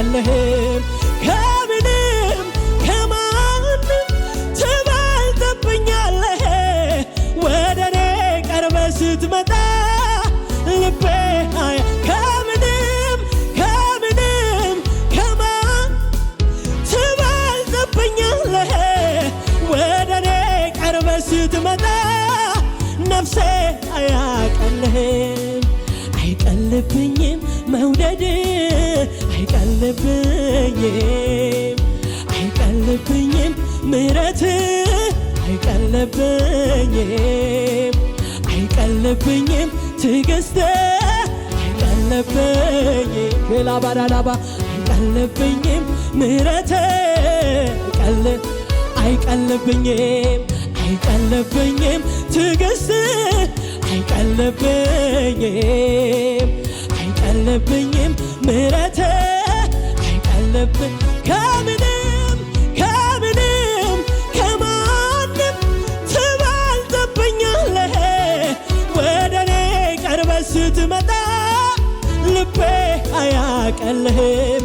አያቀልህም ከምንም ከማንም ትበልጥብኛለህ ወደኔ ቀርበህ ስትመጣ ልቤ ከምንም ከምንም ከማን ትበልጥብኛለህ ወደኔ ቀርበህ ስትመጣ ነፍሴ አያቀልህም አይቀልብኝም መውደድ አይቀልብኝም አይቀልብኝም ምሕረት አይቀልብኝም አይቀልብኝም ትዕግስት አይቀልብኝም ላባላባ አይቀልብኝም ምሕረት አይቀልብኝም አይቀልብኝም ትዕግስት አይቀልብኝም አይቀልብኝም ምሕረት አይቀልብኝ ከምንም ከምንም ከማንም ትበልጥብኛለህ ወደኔ ቀርበህ ስትመጣ ልቤ አያቀልህም